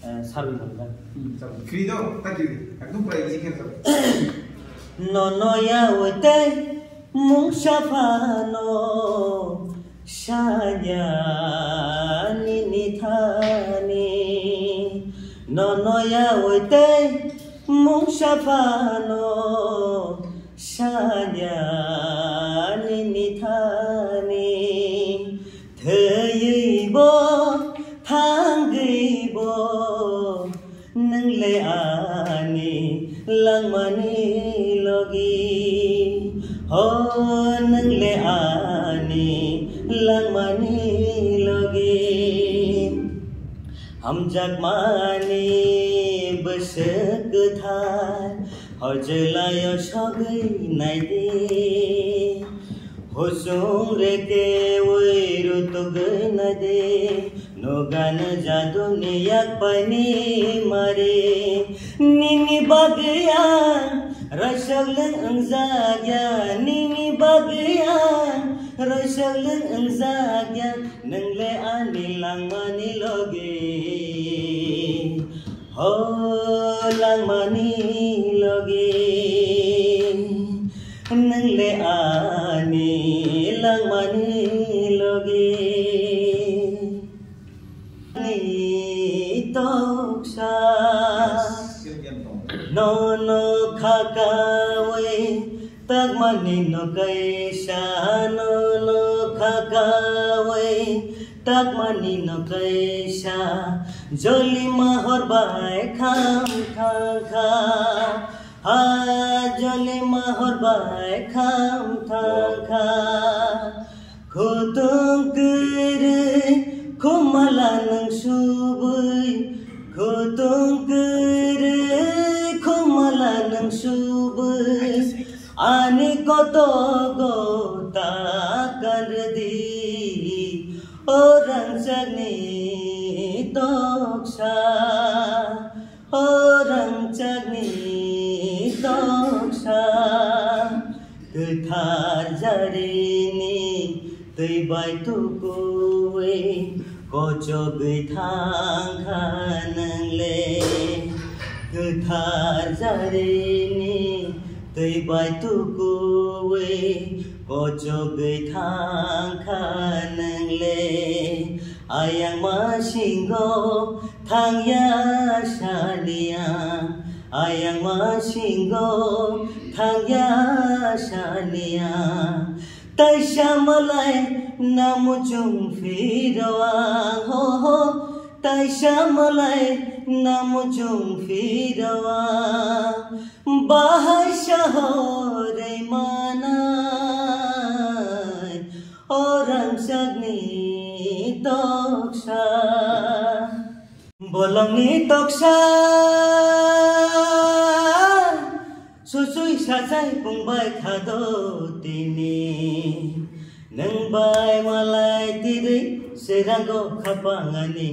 साबि मोनगोन फ्री दो ताकि एकदम पूरा इजी खेल सब ननया उते मुंगशाफानो शायानि निथानि ननया उते मुंगशाफानो शायानि निथानि थैयैबो थांगैबो नोंले आनि लांमानि लगी हो नोंले आनि लांमानि लगी हामजागमानि बोसो गोथार हजलायाव सगैनायदि हसुं रेके रुतुगैनादे नगानो जादुनि याकपानि मारे निनि बागैया रसगलों अंजाग्या निनि बागैया रसगलों अंजाग्या नोंले आनि लांमानि लगे हो लांमानि लगे नोंले आनि लांमानि लगे तोक्सा nono khakawe tagmani no kaisa nono khakawe tagmani no kaisa joli mahor bai kham khakha ha joli mahor bai kham khakha khotung kere khomala nang subui khotung kere khomala nang subui ani koto gota kardi orang jagni toksa orang jagni toksa kethar jarini tei bai tu kowe kojo githang khanle kethar jarini tei bai tu kowe kojo githang khanle ayang masinggo thangya salia ayang masinggo thangya salia taisha malai namujung firawa ho ho taisha malai namujung firawa bahai shahore manai orang sagni toksa bolongni toksa susui sajai pungbai khado tini nang bai malai tiri seranggo khapangani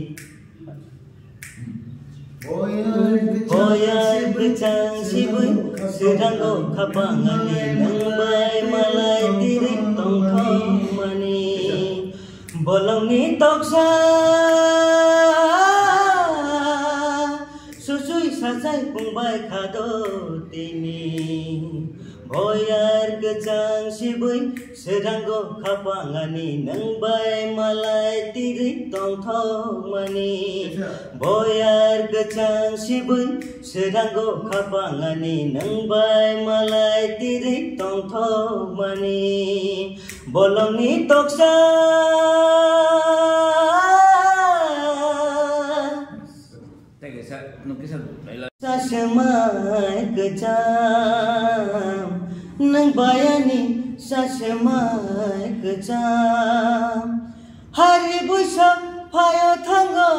Boyar kecang sibui seranggo khapangani nang bai malai tiri tongthong mani bolongni toksa susui sajai pungbai khado tini Boyar kecang sibui seranggo khapangani nang bai malai tiri tongthong mani Boyar kecang sibui seranggo khapangani nang bai malai tiri tongthong mani bolongni toksa sasemai kecam nang bayani sasemai kecam hari busak phayo thango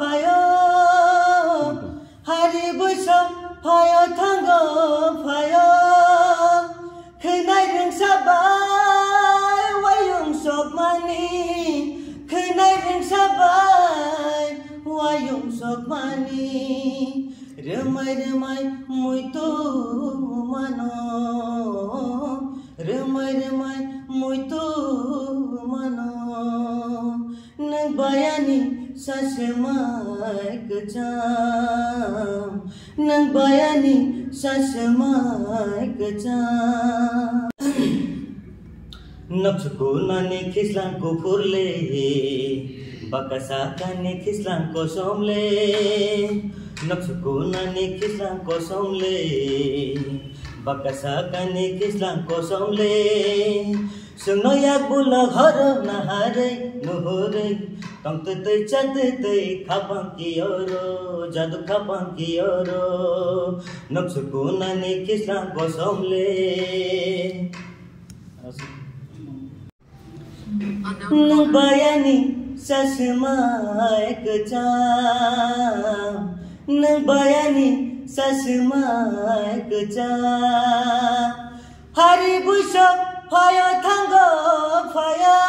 phayo hari busak phayo thango phayo khenai reng sabai wayung sok mani khenai reng sabai wayung sok mani remai remai muito mano remai muito mano nang bayani sasmai kejam nang bayani sasmai kejam nafsuku nani kislan ko furle bakasa kani kislan ko somle nafsuku nani kislan ko somle bakasa kani kislan ko somle Sungnoyak bulag harap na haray nuhuray Tong tutoy chatutoy kapang kiyoro Jadu kapang kiyoro Nagsukunan ni kislang ko somle Nung bayani sa sumay kejam Nung bayani sa sumay kejam Hari busok Fire tango fire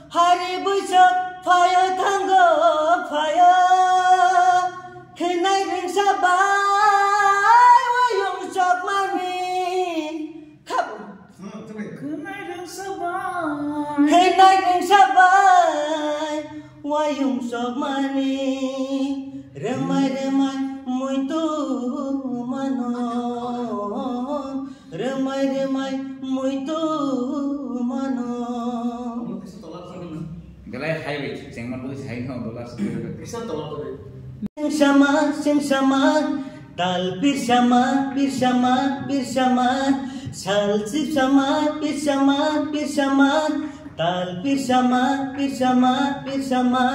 Hari busok fire tango fire Kenai ring sabai wayung sok mani Kap Kenai ring sabai wayung sok mani Remai muito mano Remai muito mano. Galai highway, cengman boleh highway nggak dolar sendiri. Bisa tolong tuh. Sing sama, tal bir sama, sal sip sama, tal bir sama,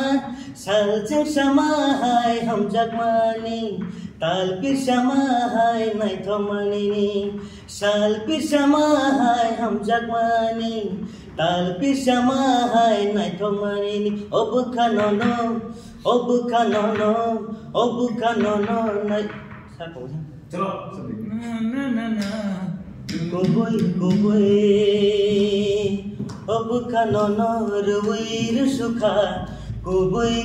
sal sing sama, hai ham jagmani. Tal bir sama hai nai thomani sal bir sama hai ham jagmani tal bir sama hai nai thomani obu khanono nai sa ko Chalo, koboi obu khanono ruir sukha koboi